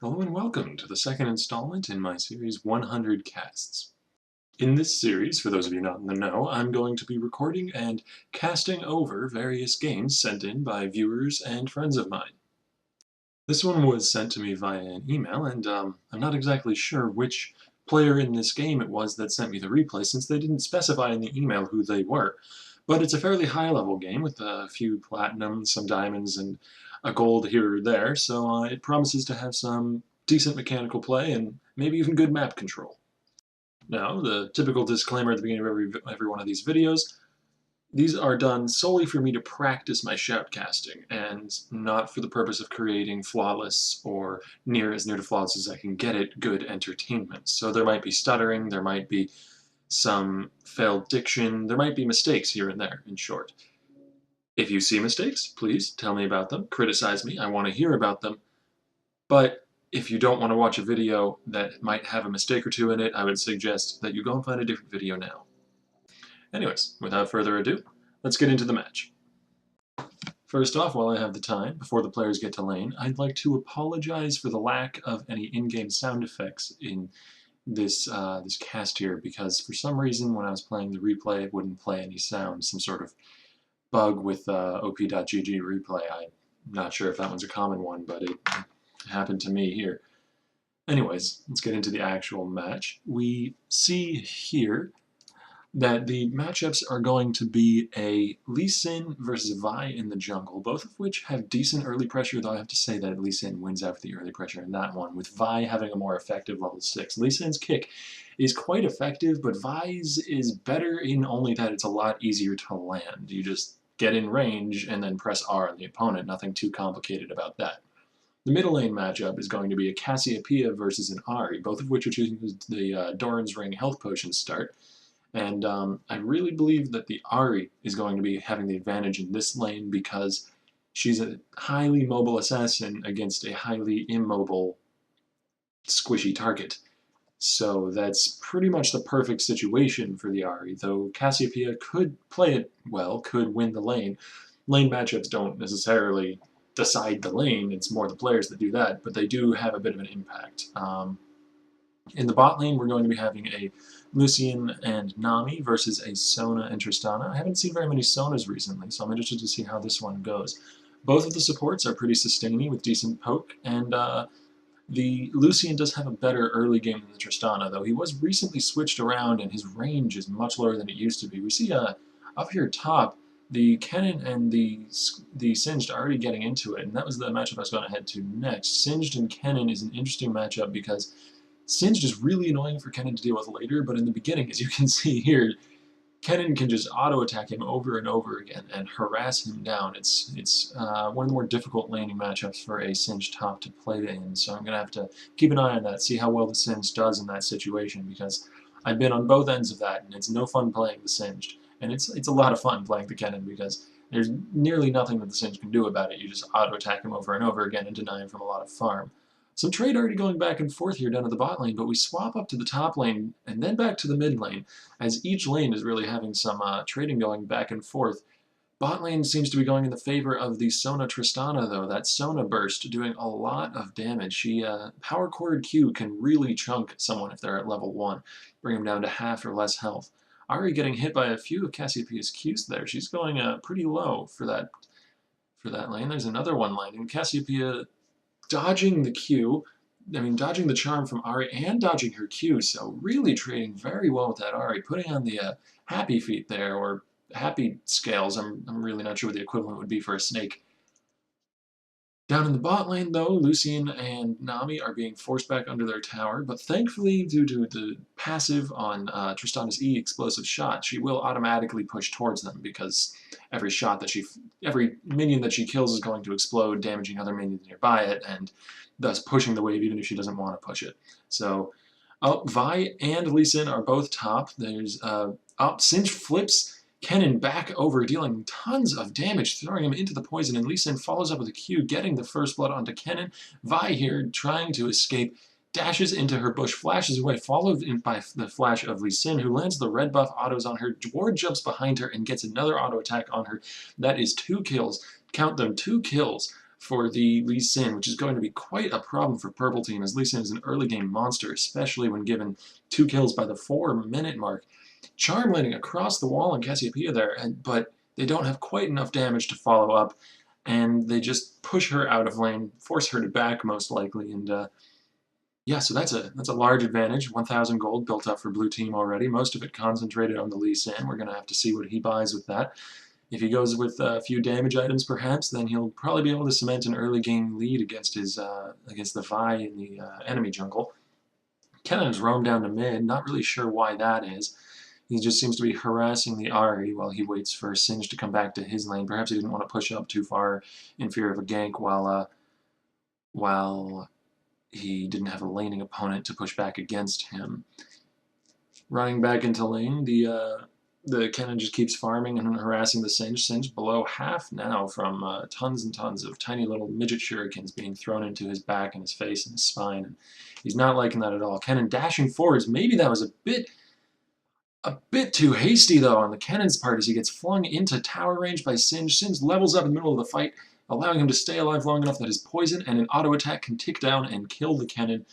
Hello and welcome to the second installment in my series 100 Casts. In this series, for those of you not in the know, I'm going to be recording and casting over various games sent in by viewers and friends of mine. This one was sent to me via an email, and I'm not exactly sure which player in this game it was that sent me the replay, since they didn't specify in the email who they were. But it's a fairly high-level game with a few platinums, some diamonds, and a gold here or there, so it promises to have some decent mechanical play and maybe even good map control. Now, the typical disclaimer at the beginning of every one of these videos: these are done solely for me to practice my shoutcasting, and not for the purpose of creating flawless, or near to flawless as I can get it, good entertainment. So there might be stuttering, there might be some failed diction, there might be mistakes here and there, in short. If you see mistakes, please tell me about them, criticize me, I want to hear about them. But if you don't want to watch a video that might have a mistake or two in it, I would suggest that you go and find a different video now. Anyways, without further ado, let's get into the match. First off, while I have the time, before the players get to lane, I'd like to apologize for the lack of any in-game sound effects in this cast here, because for some reason when I was playing the replay it wouldn't play any sound, some sort of bug with op.gg replay. I'm not sure if that one's a common one, but it happened to me here. Anyways, let's get into the actual match. We see here that the matchups are going to be a Lee Sin versus Vi in the jungle, both of which have decent early pressure, though I have to say that Lee Sin wins out for the early pressure in that one, with Vi having a more effective level 6. Lee Sin's kick is quite effective, but Vi's is better in only that it's a lot easier to land. You just get in range and then press R on the opponent, nothing too complicated about that. The middle lane matchup is going to be a Cassiopeia versus an Ahri, both of which are choosing the Doran's Ring health potion start. And I really believe that the Ahri is going to be having the advantage in this lane because she's a highly mobile assassin against a highly immobile, squishy target. So that's pretty much the perfect situation for the Ahri, though Cassiopeia could play it well, could win the lane. Lane matchups don't necessarily decide the lane, it's more the players that do that, but they do have a bit of an impact. In the bot lane, we're going to be having a Lucian and Nami versus a Sona and Tristana. I haven't seen very many Sonas recently, so I'm interested to see how this one goes. Both of the supports are pretty sustainy with decent poke, and the Lucian does have a better early game than the Tristana, though he was recently switched around and his range is much lower than it used to be. We see up here top, the Kennen and the Singed are already getting into it, and that was the matchup I was going to head to next. Singed and Kennen is an interesting matchup because Singed is really annoying for Kennen to deal with later, but in the beginning, as you can see here, Kennen can just auto-attack him over and over again and harass him down. It's one of the more difficult laning matchups for a Singed top to play in, so I'm going to have to keep an eye on that, see how well the Singed does in that situation, because I've been on both ends of that, and it's no fun playing the Singed. And it's a lot of fun playing the Kennen, because there's nearly nothing that the Singed can do about it. You just auto-attack him over and over again and deny him from a lot of farm. Some trade already going back and forth here down at the bot lane, but we swap up to the top lane and then back to the mid lane, as each lane is really having some trading going back and forth. Bot lane seems to be going in the favor of the Sona Tristana, though. That Sona burst doing a lot of damage. She power chorded Q can really chunk someone if they're at level 1, bring them down to half or less health. Ahri getting hit by a few of Cassiopeia's Qs there. She's going pretty low for that lane. There's another one landing. Cassiopeia dodging the Q, dodging the charm from Ahri and dodging her Q, so really trading very well with that Ahri, putting on the happy feet there, or happy scales. I'm really not sure what the equivalent would be for a snake. Down in the bot lane, though, Lucian and Nami are being forced back under their tower, but thankfully, due to the passive on Tristana's E explosive shot, she will automatically push towards them, because every minion that she kills is going to explode, damaging other minions nearby it, and thus pushing the wave even if she doesn't want to push it. So, Vi and Lee Sin are both top. There's Singed flips Kennen back over, dealing tons of damage, throwing him into the poison, and Lee Sin follows up with a Q, getting the first blood onto Kennen. Vi here, trying to escape, dashes into her bush, flashes away, followed in by the flash of Lee Sin, who lands the red buff autos on her. Ward jumps behind her and gets another auto attack on her. That is 2 kills. Count them, 2 kills for the Lee Sin, which is going to be quite a problem for Purple Team, as Lee Sin is an early game monster, especially when given 2 kills by the 4-minute mark. Charm landing across the wall on Cassiopeia there, but they don't have quite enough damage to follow up, and they just push her out of lane, force her to back most likely, and yeah, so that's a large advantage. 1,000 gold built up for blue team already. Most of it concentrated on the Lee Sin. We're going to have to see what he buys with that. If he goes with a few damage items, perhaps, then he'll probably be able to cement an early game lead against his against the Vi in the enemy jungle. Kennen's roamed down to mid. Not really sure why that is. He just seems to be harassing the Ahri while he waits for Singe to come back to his lane. Perhaps he didn't want to push up too far in fear of a gank while he didn't have a laning opponent to push back against him. Running back into lane, the Kennen just keeps farming and harassing the Singe. Singe below half now from tons and tons of tiny little midget shurikens being thrown into his back and his face and his spine. And he's not liking that at all. Kennen dashing forwards. Maybe that was a bit too hasty, though, on the Kennen's part as he gets flung into tower range by Singe. Singe levels up in the middle of the fight, allowing him to stay alive long enough that his poison and an auto attack can tick down and kill the Kennen.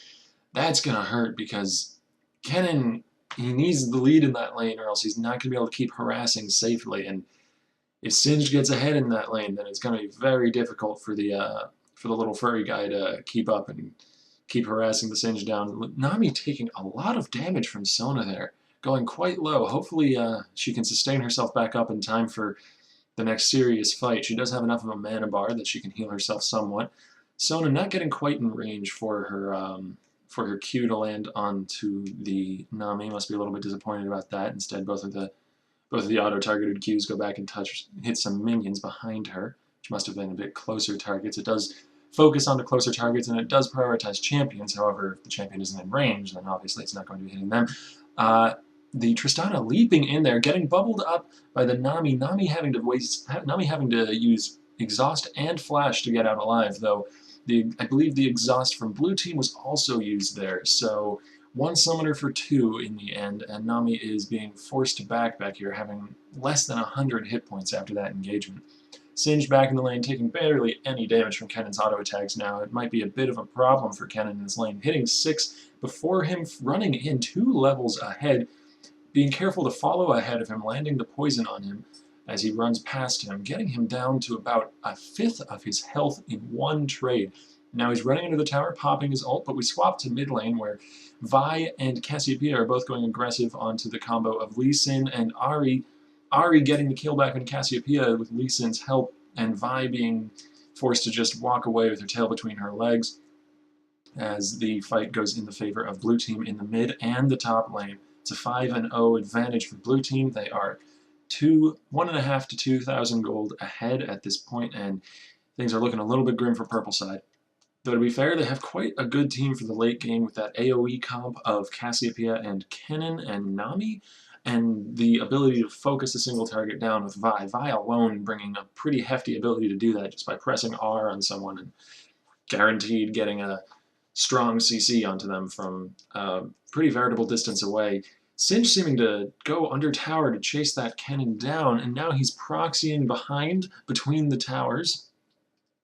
That's going to hurt because Kennen, he needs the lead in that lane or else he's not going to be able to keep harassing safely. And if Singe gets ahead in that lane, then it's going to be very difficult for the little furry guy to keep up and keep harassing the Singe down. Nami taking a lot of damage from Sona there, going quite low. Hopefully she can sustain herself back up in time for the next serious fight. She does have enough of a mana bar that she can heal herself somewhat. Sona not getting quite in range for her Q to land onto the Nami. Must be a little bit disappointed about that. Instead, both of the auto-targeted Qs go back and hit some minions behind her, which must have been a bit closer targets. It does focus on the closer targets, and it does prioritize champions. However, if the champion isn't in range, then obviously it's not going to be hitting them. The Tristana leaping in there, getting bubbled up by the Nami. Nami having to use exhaust and flash to get out alive, though I believe the exhaust from blue team was also used there. So one summoner for 2 in the end, and Nami is being forced to back here, having less than 100 hit points after that engagement. Singe back in the lane, taking barely any damage from Kennen's auto attacks now. It might be a bit of a problem for Kennen in his lane, hitting 6 before him, running in 2 levels ahead, being careful to follow ahead of him, landing the poison on him as he runs past him, getting him down to about 1/5 of his health in one trade. Now he's running into the tower, popping his ult, but we swap to mid lane where Vi and Cassiopeia are both going aggressive onto the combo of Lee Sin and Ahri. Ahri getting the kill back on Cassiopeia with Lee Sin's help, and Vi being forced to just walk away with her tail between her legs as the fight goes in the favor of blue team in the mid and the top lane. It's a 5-0 advantage for blue team. They are 1.5 to 2,000 gold ahead at this point, and things are looking a little bit grim for purple side. Though to be fair, they have quite a good team for the late game with that AoE comp of Cassiopeia and Kennen and Nami, and the ability to focus a single target down with Vi. Vi alone bringing a pretty hefty ability to do that just by pressing R on someone and guaranteed getting a strong CC onto them from a pretty veritable distance away. Singe seeming to go under tower to chase that Kennen down, and now he's proxying behind between the towers.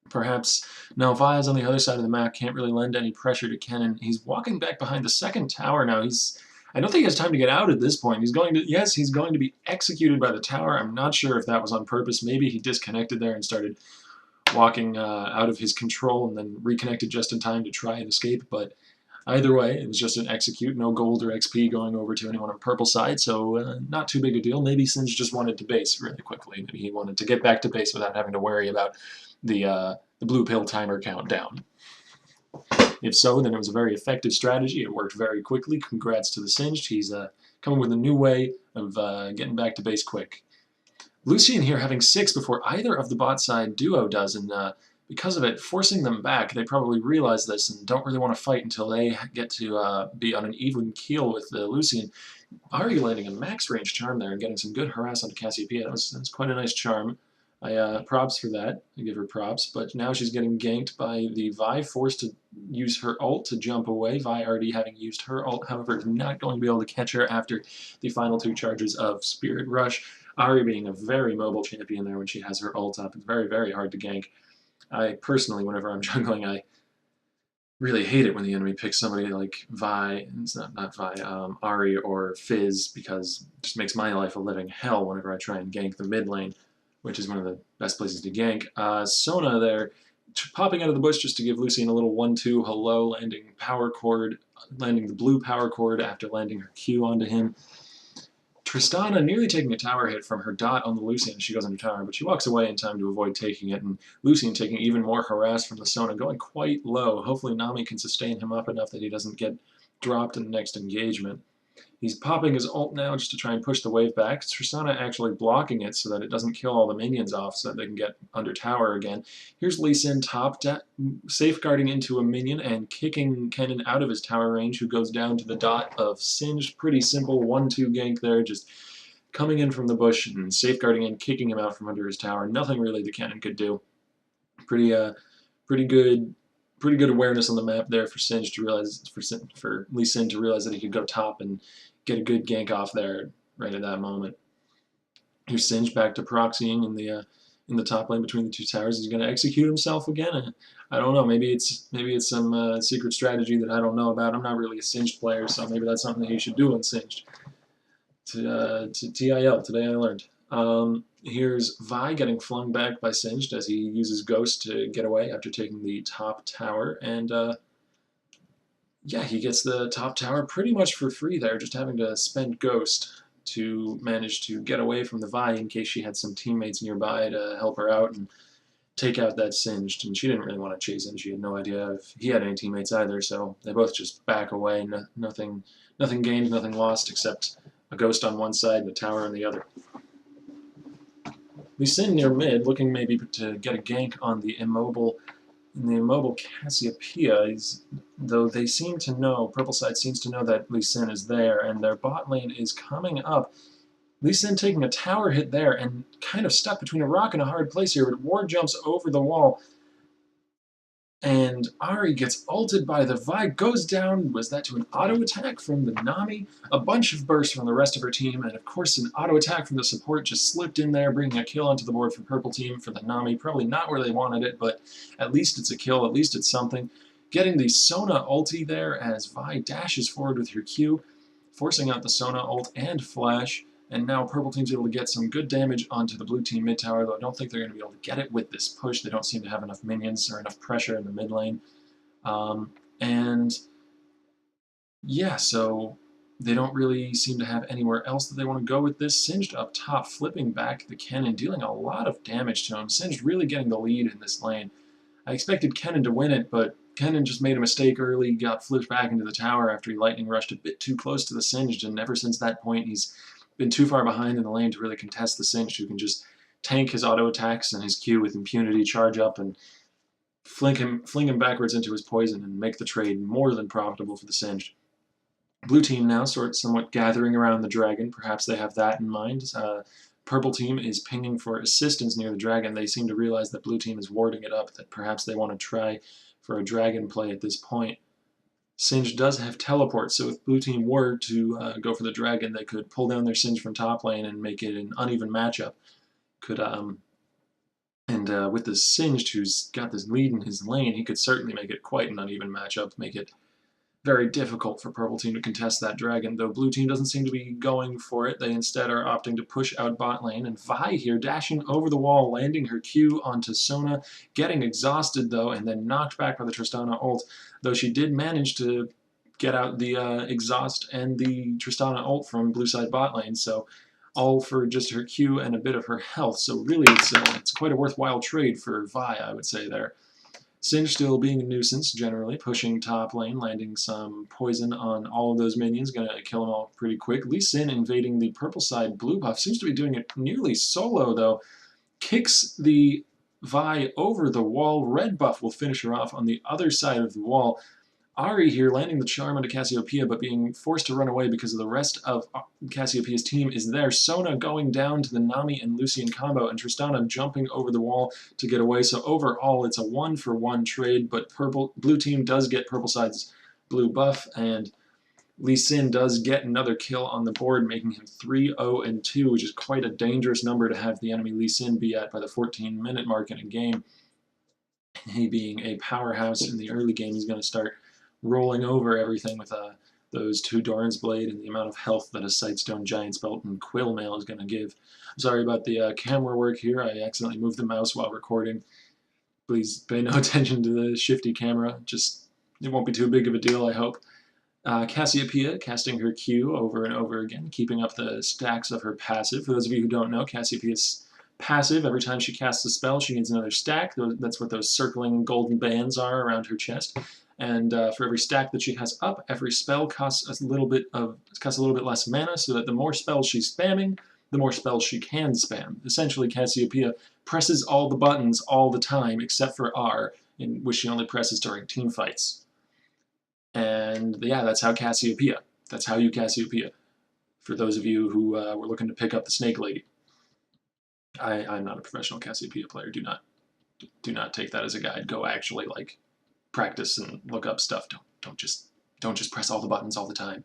Perhaps now Vi's on the other side of the map, can't really lend any pressure to Kennen. He's walking back behind the second tower now. I don't think he has time to get out at this point. He's going to be executed by the tower. I'm not sure if that was on purpose. Maybe he disconnected there and started walking out of his control and then reconnected just in time to try and escape. But either way, it was just an execute, no gold or XP going over to anyone on purple side, so not too big a deal. Maybe Singe just wanted to base really quickly. Maybe he wanted to get back to base without having to worry about the blue pill timer countdown. If so, then it was a very effective strategy. It worked very quickly. Congrats to the Singed. He's coming with a new way of getting back to base quick. Lucian here having 6 before either of the bot side duo does, and because of it, forcing them back, they probably realize this and don't really want to fight until they get to be on an even keel with Lucian. Ahri landing a max range charm there and getting some good harass onto Cassiopeia. That was quite a nice charm. Props for that. I give her props. But now she's getting ganked by the Vi, forced to use her ult to jump away. Vi already having used her ult, however, is not going to be able to catch her after the final 2 charges of Spirit Rush. Ahri being a very mobile champion there when she has her ult up. It's very, very hard to gank. I personally, whenever I'm juggling, I really hate it when the enemy picks somebody like Vi, it's not Vi, Ari or Fizz, because it just makes my life a living hell whenever I try and gank the mid lane, which is one of the best places to gank. Sona there, popping out of the bush just to give Lucian a little 1-2 hello, landing power chord, landing the blue power chord after landing her Q onto him. Tristana nearly taking a tower hit from her dot on the Lucian as she goes under tower, but she walks away in time to avoid taking it, and Lucian taking even more harass from the Sona, going quite low. Hopefully Nami can sustain him up enough that he doesn't get dropped in the next engagement. He's popping his ult now just to try and push the wave back. Tristana actually blocking it so that it doesn't kill all the minions off so that they can get under tower again. Here's Lee Sin top, safeguarding into a minion and kicking Kennen out of his tower range, who goes down to the dot of Singed. Pretty simple 1-2 gank there, just coming in from the bush and safeguarding and kicking him out from under his tower. Nothing really the Kennen could do. Pretty pretty good awareness on the map there for Singe to realize, for Lee Sin to realize that he could go top and get a good gank off there right at that moment. Here's Singe back to proxying in the top lane between the two towers. He's going to execute himself again. I don't know. Maybe it's some secret strategy that I don't know about. I'm not really a Singed player, so maybe that's something that he should do on Singed. To TIL, today I learned. Here's Vi getting flung back by Singed as he uses Ghost to get away after taking the top tower, and yeah, he gets the top tower pretty much for free there, just having to spend Ghost to manage to get away from the Vi in case she had some teammates nearby to help her out and take out that Singed. And she didn't really want to chase him. She had no idea if he had any teammates either, so they both just back away. Nothing gained, nothing lost, except a Ghost on one side and a tower on the other. Lee Sin near mid, looking maybe to get a gank on the immobile Cassiopeia, though they seem to know, purple side seems to know that Lee Sin is there, and their bot lane is coming up. Lee Sin taking a tower hit there and kind of stuck between a rock and a hard place here, but Ward jumps over the wall, and Ari gets ulted by the Vi, goes down. Was that to an auto attack from the Nami? A bunch of bursts from the rest of her team, and of course an auto attack from the support just slipped in there, bringing a kill onto the board for purple team for the Nami. Probably not where they wanted it, but at least it's a kill, at least it's something. Getting the Sona ulti there as Vi dashes forward with her Q, forcing out the Sona ult and flash. And now purple team's able to get some good damage onto the blue team mid tower, though I don't think they're going to be able to get it with this push. They don't seem to have enough minions or enough pressure in the mid lane. And yeah, so they don't really seem to have anywhere else that they want to go with this. Singed up top, flipping back the Kennen, dealing a lot of damage to him. Singed really getting the lead in this lane. I expected Kennen to win it, but Kennen just made a mistake early, got flipped back into the tower after he lightning rushed a bit too close to the Singed, and ever since that point he's been too far behind in the lane to really contest the Singed, who can just tank his auto attacks and his Q with impunity, charge up, and fling him backwards into his poison and make the trade more than profitable for the Singed. Blue team now somewhat gathering around the dragon. Perhaps they have that in mind. Purple team is pinging for assistance near the dragon. They seem to realize that blue team is warding it up, that perhaps they want to try for a dragon play at this point. Singe does have teleport, so if blue team were to go for the dragon, they could pull down their Singe from top lane and make it an uneven matchup. With the Singed, who's got this lead in his lane, he could certainly make it quite an uneven matchup, make it very difficult for purple team to contest that dragon, though blue team doesn't seem to be going for it. They instead are opting to push out bot lane, and Vi here dashing over the wall, landing her Q onto Sona, getting exhausted though, and then knocked back by the Tristana ult, though she did manage to get out the exhaust and the Tristana ult from blue side bot lane, so all for just her Q and a bit of her health, so really it's quite a worthwhile trade for Vi, I would say there. Singe still being a nuisance, generally, pushing top lane, landing some poison on all of those minions, gonna kill them all pretty quick. Lee Sin invading the purple side blue buff, seems to be doing it nearly solo, though. Kicks the Vi over the wall. Red buff will finish her off on the other side of the wall. Ari here landing the charm onto Cassiopeia, but being forced to run away because of the rest of Cassiopeia's team is there. Sona going down to the Nami and Lucian combo, and Tristana jumping over the wall to get away. So overall, it's a 1-for-1 trade, but blue team does get purple side's blue buff, and Lee Sin does get another kill on the board, making him 3-0-2, which is quite a dangerous number to have the enemy Lee Sin be at by the 14-minute mark in a game. He being a powerhouse in the early game, he's going to start rolling over everything with those 2 Doran's Blade and the amount of health that a Sightstone Giant's Belt and Quill Mail is going to give. I'm sorry about the camera work here. I accidentally moved the mouse while recording. Please pay no attention to the shifty camera. Just, it won't be too big of a deal, I hope. Cassiopeia casting her Q over and over again, keeping up the stacks of her passive. For those of you who don't know, Cassiopeia's passive, every time she casts a spell, she gains another stack. That's what those circling golden bands are around her chest. And for every stack that she has up, every spell costs a little bit less mana, so that the more spells she's spamming, the more spells she can spam. Essentially, Cassiopeia presses all the buttons all the time, except for R, in which she only presses during team fights. And yeah, that's how Cassiopeia. That's how you Cassiopeia. For those of you who were looking to pick up the Snake Lady. I'm not a professional Cassiopeia player. Do not take that as a guide. Go actually like practice and look up stuff. Don't just press all the buttons all the time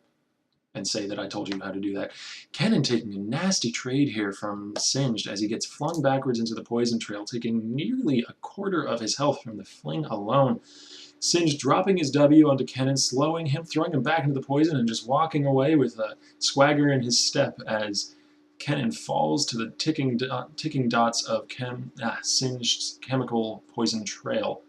and say that I told you how to do that. Kennen taking a nasty trade here from Singed as he gets flung backwards into the poison trail, taking nearly a quarter of his health from the fling alone. Singed dropping his W onto Kennen, slowing him, throwing him back into the poison, and just walking away with a swagger in his step as Kennen falls to the ticking dots of Singed's chemical poison trail.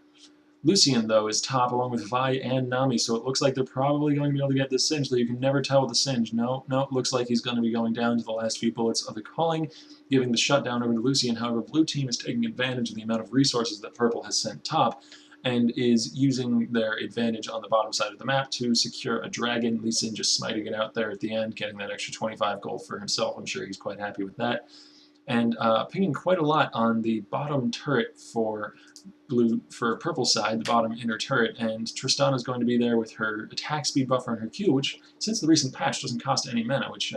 Lucian, though, is top along with Vi and Nami, so it looks like they're probably going to be able to get this Singe, though you can never tell with the Singe. No, looks like he's going to be going down to the last few bullets of the calling, giving the shutdown over to Lucian. However, Blue Team is taking advantage of the amount of resources that Purple has sent top, and is using their advantage on the bottom side of the map to secure a dragon. Lee Sin just smiting it out there at the end, getting that extra 25 gold for himself. I'm sure he's quite happy with that. And pinging quite a lot on the bottom turret for Purple side, the bottom inner turret, and Tristana is going to be there with her attack speed buffer and her Q, which, since the recent patch, doesn't cost any mana, which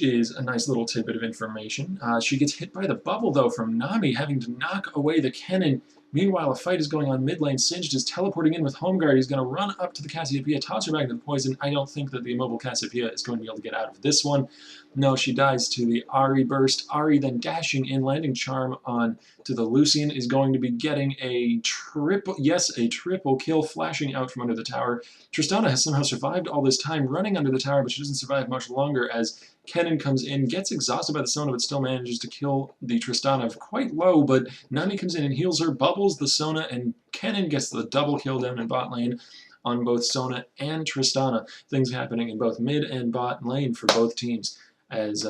is a nice little tidbit of information. She gets hit by the bubble, though, from Nami, having to knock away the Kennen. Meanwhile, a fight is going on mid lane. Singed is teleporting in with Home Guard. He's going to run up to the Cassiopeia, toss her back into the poison. I don't think that the immobile Cassiopeia is going to be able to get out of this one. No, she dies to the Ahri burst. Ahri then dashing in, landing charm on to the Lucian, is going to be getting a triple kill, flashing out from under the tower. Tristana has somehow survived all this time running under the tower, but she doesn't survive much longer as Kennen comes in, gets exhausted by the Sona, but still manages to kill the Tristana quite low, but Nami comes in and heals her, bubbles the Sona, and Kennen gets the double kill down in bot lane on both Sona and Tristana. Things happening in both mid and bot lane for both teams as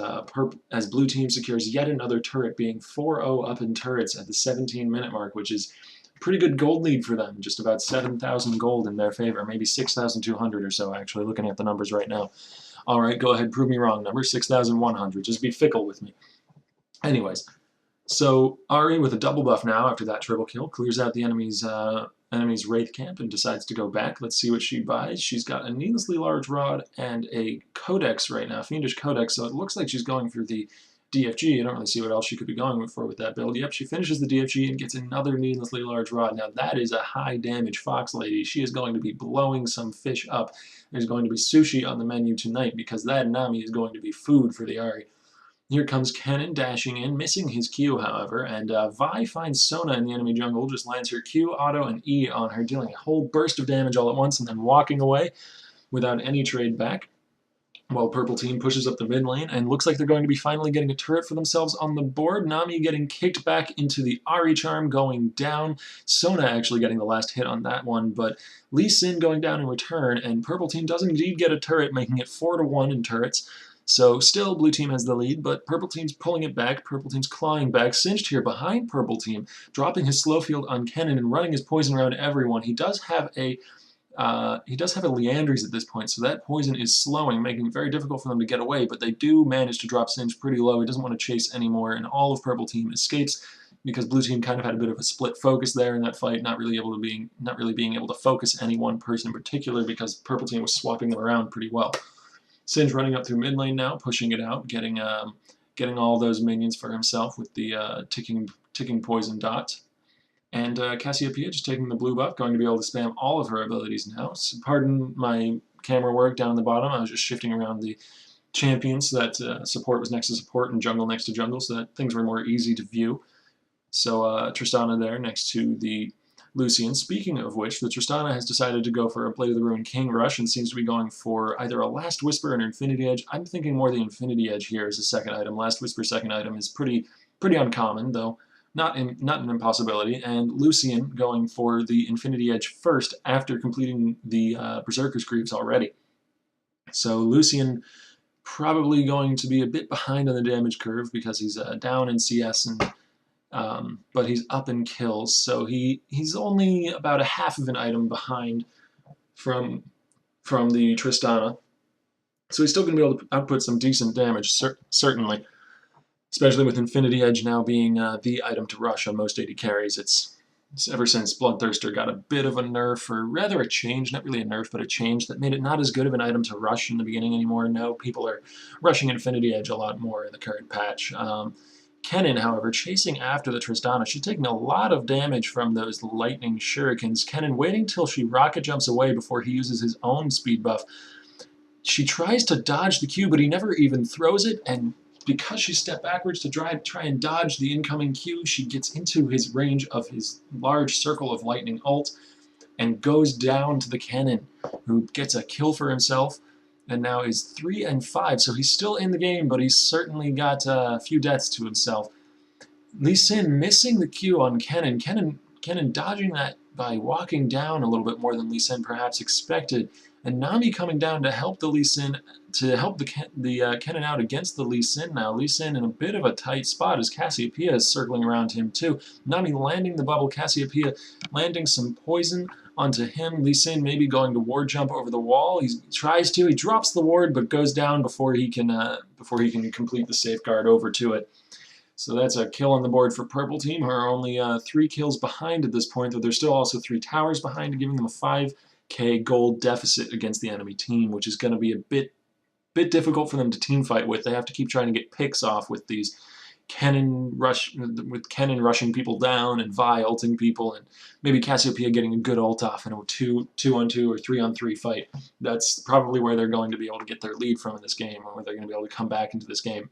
Blue Team secures yet another turret, being 4-0 up in turrets at the 17-minute mark, which is a pretty good gold lead for them, just about 7,000 gold in their favor, maybe 6,200 or so, actually, looking at the numbers right now. All right, go ahead, prove me wrong. Number 6,100. Just be fickle with me. Anyways, so Ahri with a double buff now after that triple kill clears out the enemy's Wraith camp and decides to go back. Let's see what she buys. She's got a needlessly large rod and a Codex right now, Fiendish Codex, so it looks like she's going for the DFG. I don't really see what else she could be going for with that build. Yep, she finishes the DFG and gets another needlessly large rod. Now that is a high damage Fox Lady. She is going to be blowing some fish up. There's going to be sushi on the menu tonight because that Nami is going to be food for the Ahri. Here comes Kennen dashing in, missing his Q, however, and Vi finds Sona in the enemy jungle, just lands her Q, auto, and E on her, dealing a whole burst of damage all at once and then walking away without any trade back. While Purple Team pushes up the mid lane, and looks like they're going to be finally getting a turret for themselves on the board. Nami getting kicked back into the Ahri charm, going down. Sona actually getting the last hit on that one, but Lee Sin going down in return, and Purple Team does indeed get a turret, making it 4-1 in turrets. So still Blue Team has the lead, but Purple Team's pulling it back. Purple Team's clawing back. Singed here behind Purple Team, dropping his slow field on Kennen and running his poison around everyone. He does have a Leandries at this point, so that poison is slowing, making it very difficult for them to get away, but they do manage to drop Singed pretty low. He doesn't want to chase anymore, and all of Purple Team escapes because Blue Team kind of had a bit of a split focus there in that fight, not really being able to focus any one person in particular because Purple Team was swapping them around pretty well. Singed running up through mid lane now, pushing it out, getting all those minions for himself with the ticking poison dot. And Cassiopeia just taking the blue buff, going to be able to spam all of her abilities now. So pardon my camera work down the bottom. I was just shifting around the champions so that support was next to support and jungle next to jungle so that things were more easy to view. So Tristana there next to the Lucian. Speaking of which, the Tristana has decided to go for a Blade of the Ruined King rush and seems to be going for either a Last Whisper or an Infinity Edge. I'm thinking more the Infinity Edge here as a second item. Last Whisper second item is pretty uncommon, though not an impossibility. And Lucian going for the Infinity Edge first after completing the Berserker's Greaves already. So Lucian probably going to be a bit behind on the damage curve because he's down in CS and but he's up in kills, so he's only about a half of an item behind from the Tristana. So he's still going to be able to output some decent damage, certainly, especially with Infinity Edge now being the item to rush on most AD carries. It's ever since Bloodthirster got a bit of a nerf, or rather a change, not really a nerf, but a change that made it not as good of an item to rush in the beginning anymore. Now people are rushing Infinity Edge a lot more in the current patch. Kennen, however, chasing after the Tristana, she's taking a lot of damage from those lightning shurikens. Kennen waiting till she rocket jumps away before he uses his own speed buff. She tries to dodge the Q, but he never even throws it, and because she stepped backwards to try and dodge the incoming Q, she gets into his range of his large circle of lightning ult and goes down to the Kennen, who gets a kill for himself and now is 3 and 5, so he's still in the game, but he's certainly got a few deaths to himself. Lee Sin missing the Q on Kennen. Kennen dodging that by walking down a little bit more than Lee Sin perhaps expected, and Nami coming down to help the Lee Sin, to help the Kennen out against the Lee Sin now. Lee Sin in a bit of a tight spot as Cassiopeia is circling around him too. Nami landing the bubble, Cassiopeia landing some poison onto him. Lee Sin maybe going to ward jump over the wall. He tries to. He drops the ward, but goes down before he can complete the safeguard over to it. So that's a kill on the board for Purple Team, who are only 3 kills behind at this point, though they're still also 3 towers behind, giving them a 5k gold deficit against the enemy team, which is going to be a bit difficult for them to team fight with. They have to keep trying to get picks off with these Kennen rushing people down and Vi ulting people, and maybe Cassiopeia getting a good ult off in a 2-on-2 or 3-on-3 fight. That's probably where they're going to be able to get their lead from in this game, or where they're going to be able to come back into this game.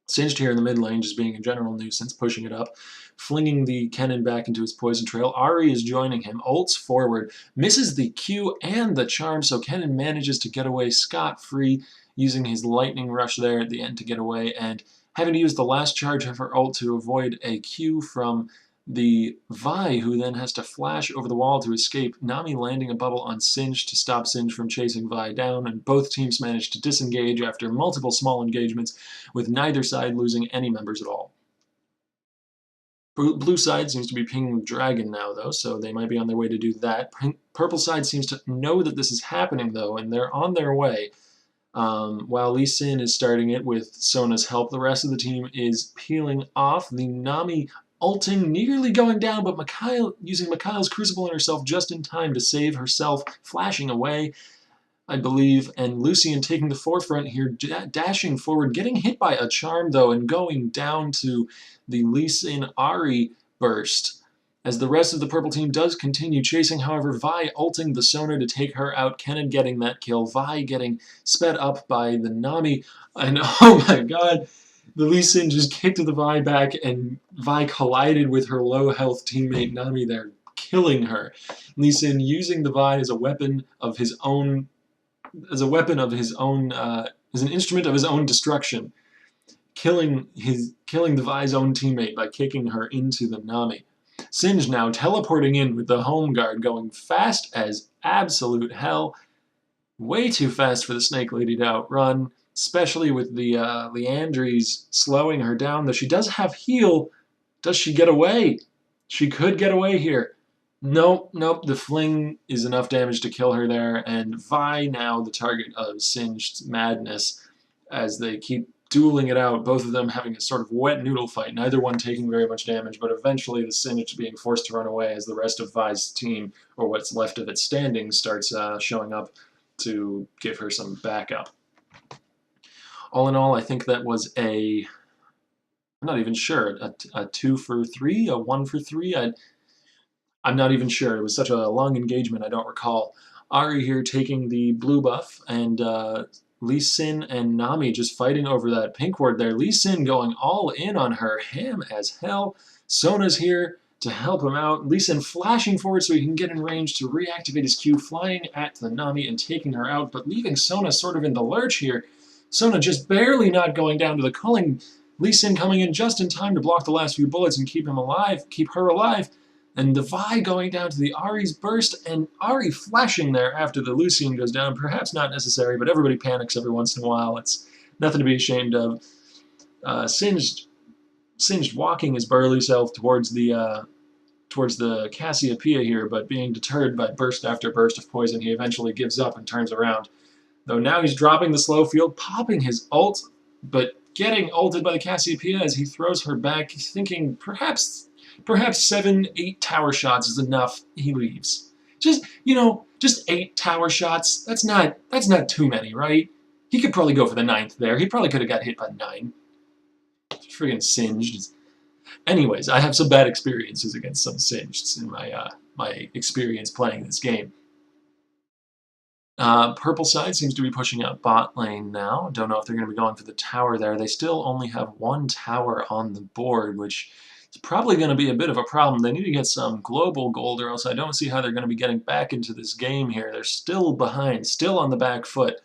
Singed here in the mid lane, just being a general nuisance, pushing it up, flinging the Kennen back into his poison trail. Ahri is joining him, ults forward, misses the Q and the charm, so Kennen manages to get away scot-free, using his lightning rush there at the end to get away, and having to use the last charge of her ult to avoid a Q from the Vi, who then has to flash over the wall to escape. Nami landing a bubble on Singed to stop Singed from chasing Vi down, and both teams manage to disengage after multiple small engagements, with neither side losing any members at all. Blue side seems to be pinging the dragon now, though, so they might be on their way to do that. Purple side seems to know that this is happening, though, and they're on their way. While Lee Sin is starting it with Sona's help, the rest of the team is peeling off. The Nami ulting, nearly going down, but Mikhail using Mikhail's Crucible on herself just in time to save herself, flashing away, I believe, and Lucian taking the forefront here, dashing forward, getting hit by a charm, though, and going down to the Lee Sin Ahri burst. As the rest of the purple team does continue chasing, however, Vi ulting the Sona to take her out, Kennen getting that kill, Vi getting sped up by the Nami, and oh my god, the Lee Sin just kicked the Vi back, and Vi collided with her low-health teammate Nami there, killing her. Lee Sin using the Vi as a weapon of his own, as an instrument of his own destruction, killing the Vi's own teammate by kicking her into the Nami. Singed now teleporting in with the home guard, going fast as absolute hell. Way too fast for the Snake Lady to outrun, especially with the Leandries slowing her down. Though she does have heal. Does she get away? She could get away here. Nope, the fling is enough damage to kill her there, and Vi now the target of Singed's madness as they keep dueling it out, both of them having a sort of wet noodle fight, neither one taking very much damage, but eventually the Singed being forced to run away as the rest of Vi's team, or what's left of it standing, starts showing up to give her some backup. All in all, I think that was I'm not even sure, a 2 for 3, a 1 for 3, I'm not even sure. It was such a long engagement, I don't recall. Ahri here taking the blue buff, and Lee Sin and Nami just fighting over that pink ward there. Lee Sin going all in on her, ham as hell. Sona's here to help him out. Lee Sin flashing forward so he can get in range to reactivate his Q, flying at the Nami and taking her out, but leaving Sona sort of in the lurch here. Sona just barely not going down to the culling. Lee Sin coming in just in time to block the last few bullets and keep him alive, keep her alive. And the Vi going down to the Ahri's burst, and Ahri flashing there after the Lucian goes down. Perhaps not necessary, but everybody panics every once in a while. It's nothing to be ashamed of. Singed walking his burly self towards the Cassiopeia here, but being deterred by burst after burst of poison, he eventually gives up and turns around. Though now he's dropping the slow field, popping his ult, but getting ulted by the Cassiopeia as he throws her back, thinking perhaps 7, 8 tower shots is enough. He leaves. Just 8 tower shots. That's not too many, right? He could probably go for the 9th there. He probably could have got hit by 9. Friggin' singed. Anyways, I have some bad experiences against some singed in my experience playing this game. Purple side seems to be pushing out bot lane now. Don't know if they're going to be going for the tower there. They still only have 1 tower on the board, which is probably going to be a bit of a problem. They need to get some global gold, or else I don't see how they're going to be getting back into this game here. They're still behind, still on the back foot.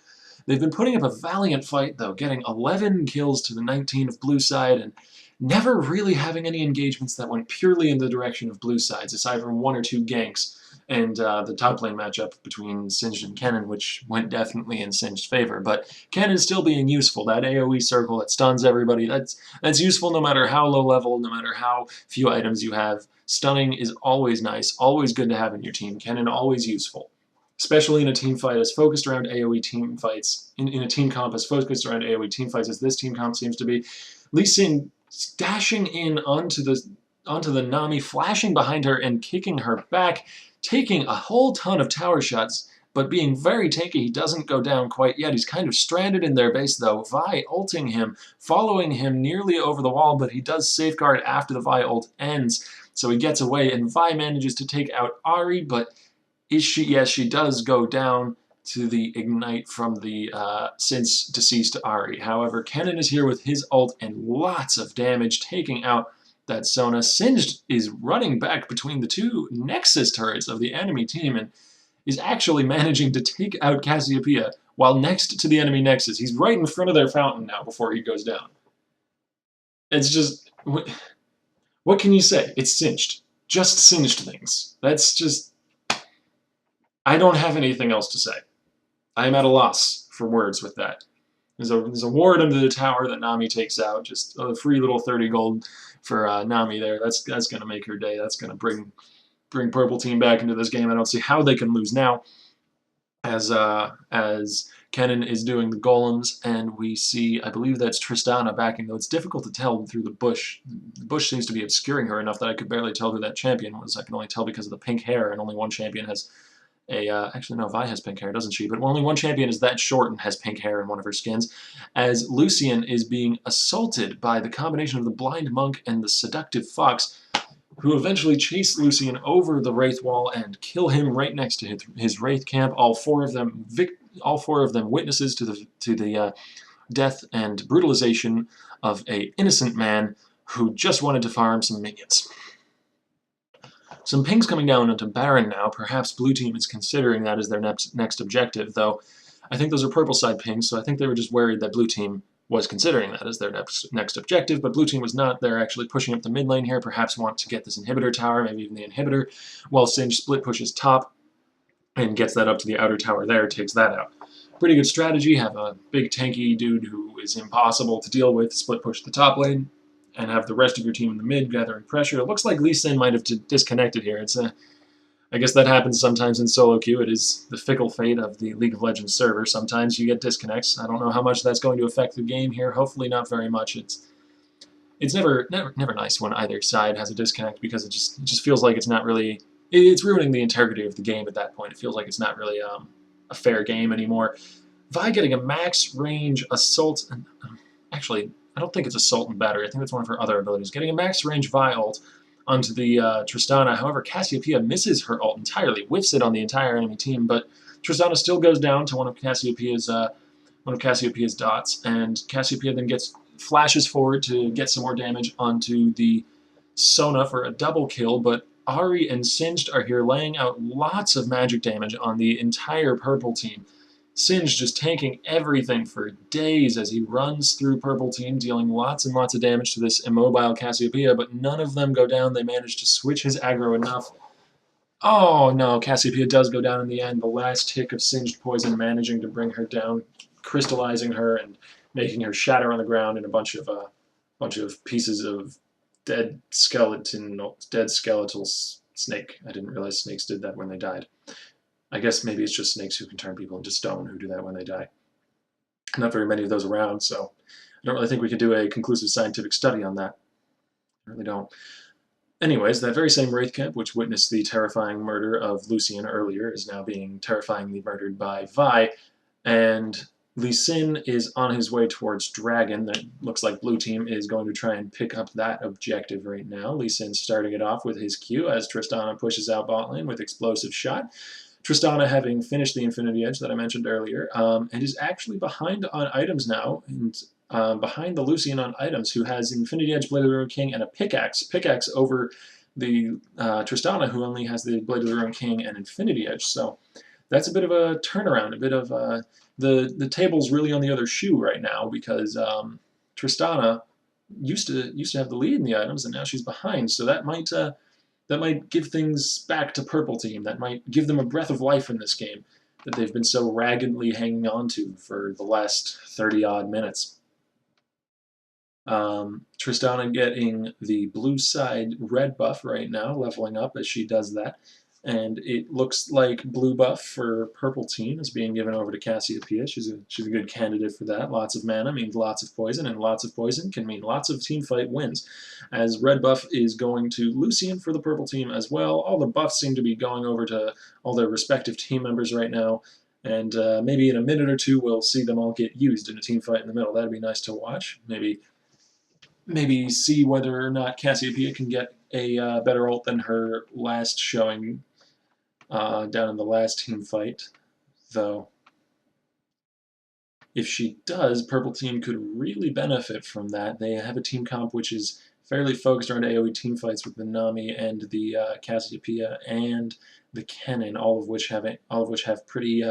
They've been putting up a valiant fight, though, getting 11 kills to the 19 of blue side, and never really having any engagements that went purely in the direction of blue sides, aside from 1 or 2 ganks, and the top lane matchup between Singed and Kennen, which went definitely in Singed's favor. But Kennen's still being useful. That AoE circle that stuns everybody, that's useful no matter how low level, no matter how few items you have. Stunning is always nice, always good to have in your team. Kennen always useful. Especially in a team fight as focused around AoE team fights, in a team comp as focused around AoE team fights as this team comp seems to be. Lee Sin dashing in onto the Nami, flashing behind her and kicking her back, taking a whole ton of tower shots, but being very tanky. He doesn't go down quite yet. He's kind of stranded in their base, though. Vi ulting him, following him nearly over the wall, but he does safeguard after the Vi ult ends, so he gets away, and Vi manages to take out Ahri, but yes, she does go down to the ignite from the since deceased Ahri. However, Kennen is here with his ult and lots of damage, taking out that Sona. Singed is running back between the 2 Nexus turrets of the enemy team and is actually managing to take out Cassiopeia while next to the enemy Nexus. He's right in front of their fountain now before he goes down. It's just... what can you say? It's Singed. Just Singed things. That's just... I don't have anything else to say. I am at a loss for words with that. There's a ward under the tower that Nami takes out. Just a free little 30 gold for Nami there. That's going to make her day. That's going to bring Purple Team back into this game. I don't see how they can lose now, as Kennen is doing the golems, and we see, I believe that's Tristana backing, though it's difficult to tell through the bush. The bush seems to be obscuring her enough that I could barely tell who that champion was. I can only tell because of the pink hair, and only one champion has actually, no, Vi has pink hair, doesn't she? But only one champion is that short and has pink hair in one of her skins, as Lucian is being assaulted by the combination of the Blind Monk and the Seductive Fox, who eventually chase Lucian over the Wraith Wall and kill him right next to his Wraith camp. All four of them witnesses to the death and brutalization of an innocent man who just wanted to farm some minions. Some pings coming down onto Baron now. Perhaps Blue Team is considering that as their next objective, though I think those are Purple side pings, so I think they were just worried that Blue Team was considering that as their next objective, but Blue Team was not. They're actually pushing up the mid lane here, perhaps want to get this inhibitor tower, maybe even the inhibitor, while Singed split pushes top and gets that up to the outer tower there, takes that out. Pretty good strategy, have a big tanky dude who is impossible to deal with, split push the top lane, and have the rest of your team in the mid gathering pressure. It looks like Lee Sin might have disconnected here. I guess that happens sometimes in solo queue. It is the fickle fate of the League of Legends server. Sometimes you get disconnects. I don't know how much that's going to affect the game here. Hopefully not very much. It's never nice when either side has a disconnect, because it just feels like it's not really... It's ruining the integrity of the game at that point. It feels like it's not really a fair game anymore. Vi getting a max range assault... Actually, I don't think it's Assault and Battery. I think that's one of her other abilities. Getting a max range Vi ult onto the Tristana. However, Cassiopeia misses her ult entirely, whiffs it on the entire enemy team, but Tristana still goes down to one of Cassiopeia's dots, and Cassiopeia then flashes forward to get some more damage onto the Sona for a double kill, but Ari and Singed are here laying out lots of magic damage on the entire purple team. Singed just tanking everything for days as he runs through purple team, dealing lots and lots of damage to this immobile Cassiopeia, but none of them go down. They manage to switch his aggro enough. Oh no, Cassiopeia does go down in the end. The last tick of Singed Poison managing to bring her down, crystallizing her and making her shatter on the ground in a bunch of pieces of dead skeletal snake. I didn't realize snakes did that when they died. I guess maybe it's just snakes who can turn people into stone who do that when they die. Not very many of those around, so I don't really think we could do a conclusive scientific study on that. I really don't. Anyways, that very same Wraith Camp, which witnessed the terrifying murder of Lucian earlier, is now being terrifyingly murdered by Vi, and Lee Sin is on his way towards Dragon. That looks like Blue Team is going to try and pick up that objective right now. Lee Sin starting it off with his Q as Tristana pushes out bot lane with Explosive Shot. Tristana having finished the Infinity Edge that I mentioned earlier, and is actually behind on items now, and behind the Lucian on items, who has Infinity Edge, Blade of the Ruined King, and a pickaxe over the Tristana, who only has the Blade of the Ruined King and Infinity Edge. So that's a bit of a turnaround, a bit of the table's really on the other shoe right now, because Tristana used to have the lead in the items, and now she's behind. So that might give things back to Purple Team. That might give them a breath of life in this game that they've been so raggedly hanging on to for the last 30-odd minutes. Tristana getting the blue side red buff right now, leveling up as she does that. And it looks like blue buff for Purple Team is being given over to Cassiopeia. She's a good candidate for that. Lots of mana means lots of poison, and lots of poison can mean lots of teamfight wins. As red buff is going to Lucian for the Purple Team as well. All the buffs seem to be going over to all their respective team members right now. And maybe in a minute or two we'll see them all get used in a team fight in the middle. That'd be nice to watch. Maybe see whether or not Cassiopeia can get a better ult than her last showing down in the last team fight. Though, if she does, Purple Team could really benefit from that. They have a team comp which is fairly focused around AoE team fights with the Nami and the Cassiopeia and the Kennen, all of which have pretty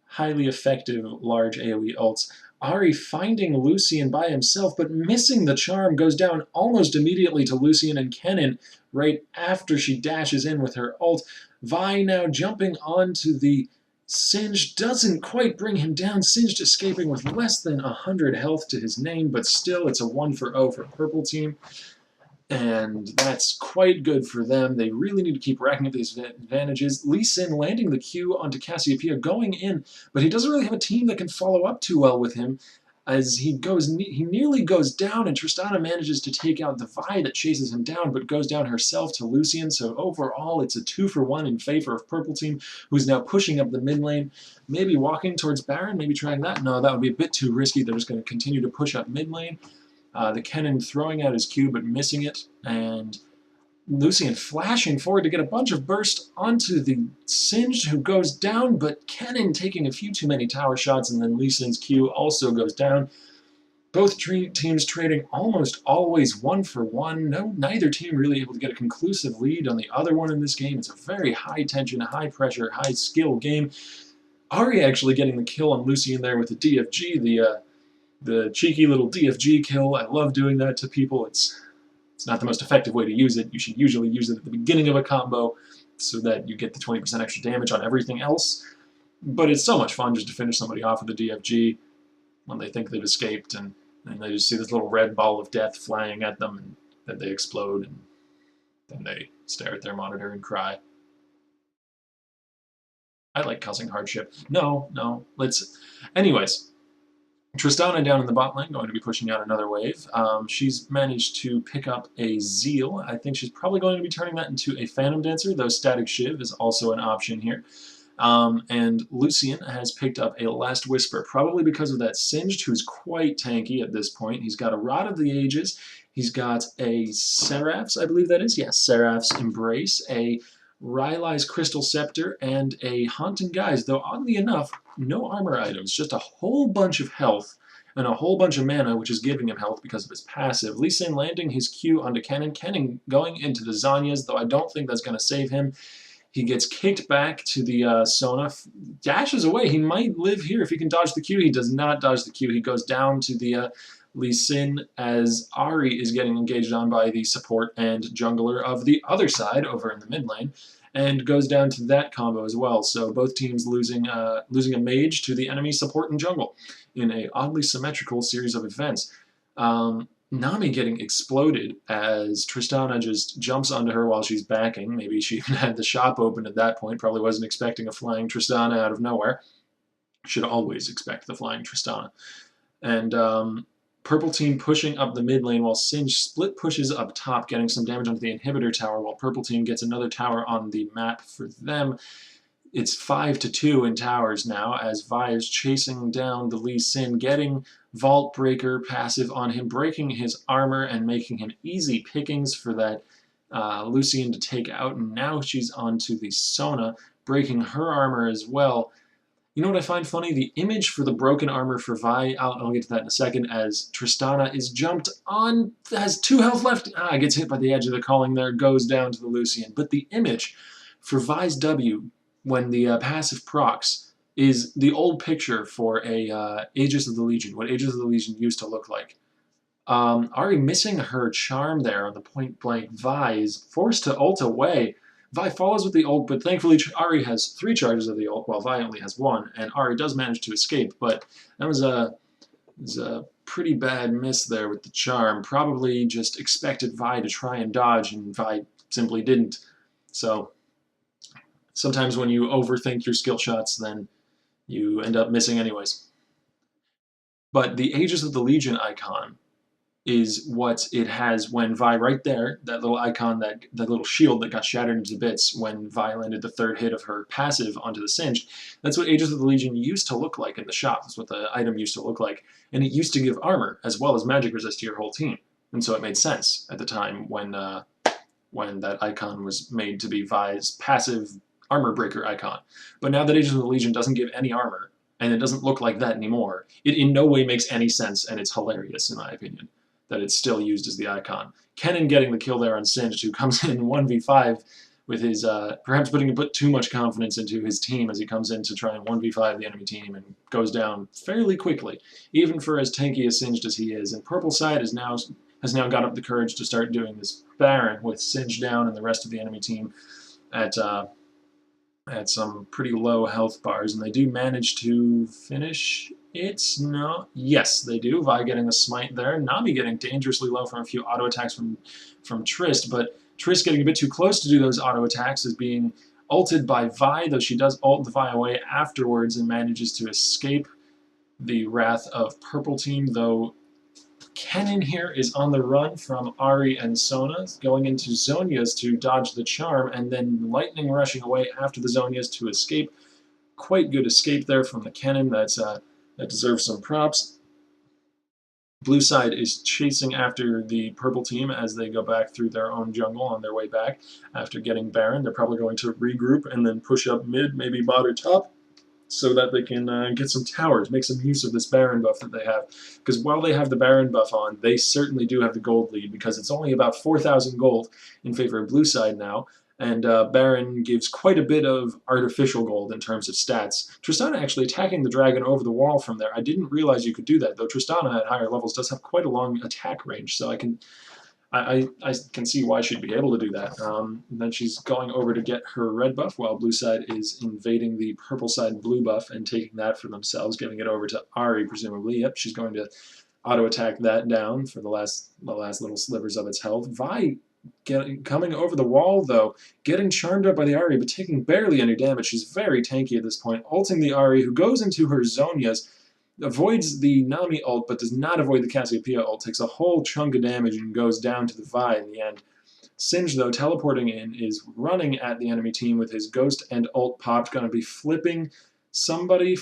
highly effective large AoE ults. Ari finding Lucian by himself, but missing the charm, goes down almost immediately to Lucian and Kennen right after she dashes in with her ult. Vi now jumping onto the Singed, doesn't quite bring him down. Singed escaping with less than 100 health to his name, but still it's a 1-for-0 for Purple Team. And that's quite good for them. They really need to keep racking up these advantages. Lee Sin landing the Q onto Cassiopeia, going in, but he doesn't really have a team that can follow up too well with him, as he nearly goes down, and Tristana manages to take out the Vi that chases him down, but goes down herself to Lucian. So overall, it's a 2-for-1 in favor of Purple Team, who's now pushing up the mid lane, maybe walking towards Baron, maybe trying that. No, that would be a bit too risky. They're just going to continue to push up mid lane. The Kennen throwing out his Q but missing it, and Lucian flashing forward to get a bunch of burst onto the Singed, who goes down, but Kennen taking a few too many tower shots, and then Lee Sin's Q also goes down. Both teams trading almost always 1-for-1. Neither team really able to get a conclusive lead on the other one in this game. It's a very high tension, high pressure, high skill game. Ari actually getting the kill on Lucian there with the DFG, the cheeky little DFG kill. I love doing that to people. It's not the most effective way to use it. You should usually use it at the beginning of a combo so that you get the 20% extra damage on everything else. But it's so much fun just to finish somebody off with a DFG when they think they've escaped, and they just see this little red ball of death flying at them, and then they explode, and then they stare at their monitor and cry. I like causing hardship. No, let's... Anyways, Tristana down in the bot lane, going to be pushing out another wave. She's managed to pick up a Zeal. I think she's probably going to be turning that into a Phantom Dancer, though Static Shiv is also an option here. And Lucian has picked up a Last Whisper, probably because of that Singed, who's quite tanky at this point. He's got a Rod of the Ages. He's got a Seraph's, I believe that is. Yes, Seraph's Embrace, a Rylai's Crystal Scepter, and a Haunting Guise, though oddly enough, no armor items, just a whole bunch of health, and a whole bunch of mana, which is giving him health because of his passive. Lee Sin landing his Q onto Kennen. Kennen going into the Zhonya's, though I don't think that's going to save him. He gets kicked back to the Sona, dashes away. He might live here if he can dodge the Q. He does not dodge the Q. He goes down to the Lee Sin as Ahri is getting engaged on by the support and jungler of the other side over in the mid lane, and goes down to that combo as well. So both teams losing a mage to the enemy support and jungle in a oddly symmetrical series of events. Nami getting exploded as Tristana just jumps onto her while she's backing. Maybe she even had the shop open at that point. Probably wasn't expecting a flying Tristana out of nowhere. Should always expect the flying Tristana. And purple team pushing up the mid lane while Singe split pushes up top, getting some damage onto the inhibitor tower, while purple team gets another tower on the map for them. It's 5-2 in towers now as Vi is chasing down the Lee Sin, getting Vault Breaker passive on him, breaking his armor and making him easy pickings for that Lucian to take out. And now she's onto the Sona, breaking her armor as well. You know what I find funny? The image for the broken armor for Vi, I'll get to that in a second, as Tristana is jumped on, has 2 health left, gets hit by the edge of the calling there, goes down to the Lucian. But the image for Vi's W, when the passive procs, is the old picture for a Aegis of the Legion, what Aegis of the Legion used to look like. Ahri missing her charm there on the point blank. Vi is forced to ult away. Vi follows with the ult, but thankfully Ahri has 3 charges of the ult, while Vi only has 1, and Ahri does manage to escape, but that was a pretty bad miss there with the charm. Probably just expected Vi to try and dodge, and Vi simply didn't. So sometimes when you overthink your skill shots, then you end up missing anyways. But the Aegis of the Legion icon is what it has when Vi right there, that little icon, that little shield that got shattered into bits when Vi landed the 3rd hit of her passive onto the Singed. That's what Aegis of the Legion used to look like in the shop. That's what the item used to look like. And it used to give armor as well as magic resist to your whole team. And so it made sense at the time when that icon was made to be Vi's passive armor breaker icon. But now that Aegis of the Legion doesn't give any armor, and it doesn't look like that anymore, it in no way makes any sense, and it's hilarious in my opinion that it's still used as the icon. Kennen getting the kill there on Singed, who comes in 1v5 with his, perhaps putting a bit too much confidence into his team as he comes in to try and 1v5 the enemy team and goes down fairly quickly, even for as tanky as Singed as he is. And purple side has now got up the courage to start doing this Baron with Singed down and the rest of the enemy team at some pretty low health bars, and they do manage to finish it. No, yes, they do. Vi getting a smite there. Nami getting dangerously low from a few auto attacks from Trist, but Trist getting a bit too close to do those auto attacks is being ulted by Vi, though she does ult the Vi away afterwards and manages to escape the wrath of purple team, though Kennen here is on the run from Ahri and Sona, going into Zhonya's to dodge the charm, and then lightning rushing away after the Zhonya's to escape. Quite good escape there from the Kennen. That deserves some props. Blue side is chasing after the purple team as they go back through their own jungle on their way back after getting Baron. They're probably going to regroup and then push up mid, maybe bot or top, so that they can get some towers, make some use of this Baron buff that they have. Because while they have the Baron buff on, they certainly do have the gold lead, because it's only about 4,000 gold in favor of blue side now, and Baron gives quite a bit of artificial gold in terms of stats. Tristana actually attacking the dragon over the wall from there. I didn't realize you could do that, though Tristana at higher levels does have quite a long attack range, so I can see why she'd be able to do that. Then she's going over to get her red buff, while blue side is invading the purple side blue buff and taking that for themselves, giving it over to Ahri, presumably. Yep, she's going to auto-attack that down for the last little slivers of its health. Vi coming over the wall, though, getting charmed up by the Ahri, but taking barely any damage. She's very tanky at this point, ulting the Ahri, who goes into her Zhonya's, avoids the Nami ult, but does not avoid the Cassiopeia ult, takes a whole chunk of damage and goes down to the Vi in the end. Singe, though, teleporting in, is running at the enemy team with his Ghost and ult popped, going to be flipping somebody,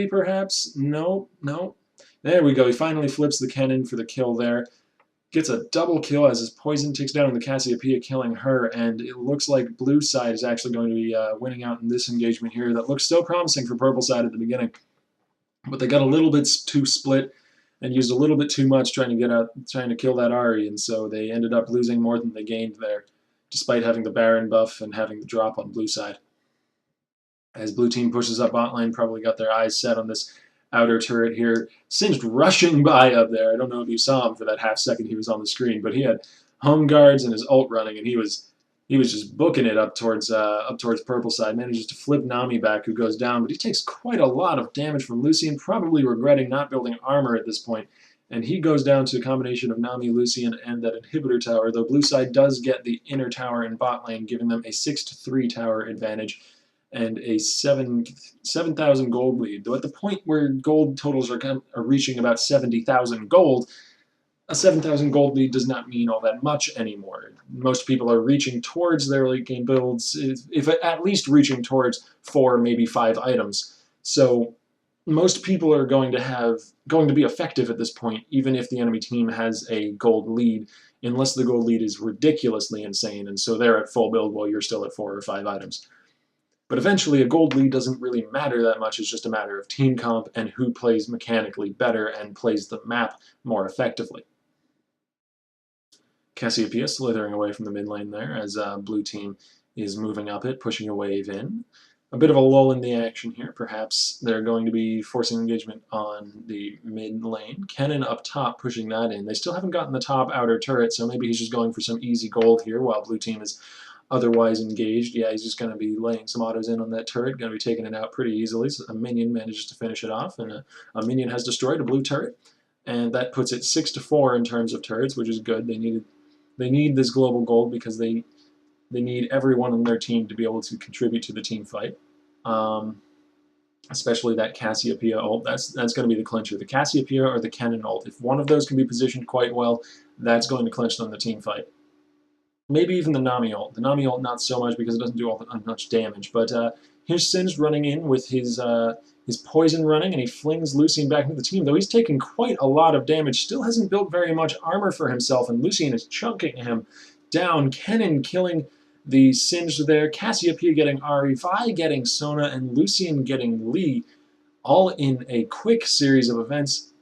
perhaps? No. There we go, he finally flips the Kennen for the kill there. Gets a double kill as his poison ticks down on the Cassiopeia, killing her, and it looks like blue side is actually going to be winning out in this engagement here that looks so promising for purple side at the beginning. But they got a little bit too split and used a little bit too much trying to kill that Ahri, and so they ended up losing more than they gained there, despite having the Baron buff and having the drop on blue side. As blue team pushes up bot lane, probably got their eyes set on this outer turret here. Singed rushing by up there. I don't know if you saw him for that half second he was on the screen, but he had home guards and his ult running, and he was just booking it up towards purple side. Manages to flip Nami back, who goes down, but he takes quite a lot of damage from Lucian, probably regretting not building armor at this point. And he goes down to a combination of Nami, Lucian, and that inhibitor tower, though blue side does get the inner tower in bot lane, giving them a 6-3 tower advantage and a 7,000 gold lead. Though at the point where gold totals are reaching about 70,000 gold, a 7,000 gold lead does not mean all that much anymore. Most people are reaching towards their late game builds, if at least reaching towards 4, maybe 5 items. So most people are going to be effective at this point, even if the enemy team has a gold lead, unless the gold lead is ridiculously insane, and so they're at full build while you're still at 4 or 5 items. But eventually, a gold lead doesn't really matter that much. It's just a matter of team comp and who plays mechanically better and plays the map more effectively. Cassiopeia slithering away from the mid lane there as blue team is moving up it, pushing a wave in. A bit of a lull in the action here. Perhaps they're going to be forcing engagement on the mid lane. Kennen up top pushing that in. They still haven't gotten the top outer turret, so maybe he's just going for some easy gold here while blue team is otherwise engaged. Yeah, he's just going to be laying some autos in on that turret, going to be taking it out pretty easily. So a minion manages to finish it off, and a minion has destroyed a blue turret, and that puts it 6-4 in terms of turrets, which is good. They need this global gold because they need everyone on their team to be able to contribute to the team fight. Especially that Cassiopeia ult. That's going to be the clincher. The Cassiopeia or the Kennen ult. If one of those can be positioned quite well, that's going to clinch them the team fight. Maybe even the Nami ult. The Nami ult not so much because it doesn't do all that much damage. But here's Singed running in with his poison running, and he flings Lucian back into the team. Though he's taken quite a lot of damage, still hasn't built very much armor for himself, and Lucian is chunking him down. Kennen killing the Singed there. Cassiopeia getting Ahri, Vi getting Sona, and Lucian getting Lee, all in a quick series of events.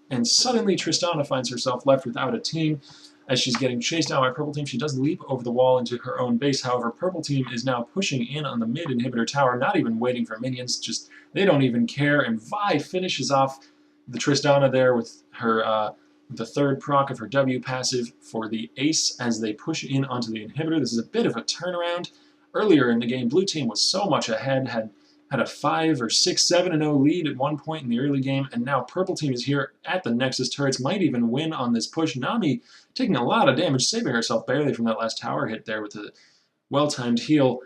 And suddenly Tristana finds herself left without a team. As she's getting chased down by purple team, she does leap over the wall into her own base. However, purple team is now pushing in on the mid inhibitor tower, not even waiting for minions. Just they don't even care. And Vi finishes off the Tristana there with her the third proc of her W passive for the ace as they push in onto the inhibitor. This is a bit of a turnaround. Earlier in the game, blue team was so much ahead, had a 5 or 6, 7-0 lead at one point in the early game, and now purple team is here at the Nexus turrets, might even win on this push. Nami taking a lot of damage, saving herself barely from that last tower hit there with a well-timed heal.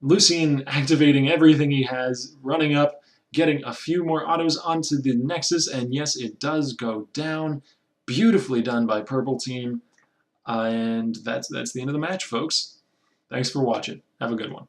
Lucian activating everything he has, running up, getting a few more autos onto the Nexus, and yes, it does go down. Beautifully done by purple team, and that's the end of the match, folks. Thanks for watching. Have a good one.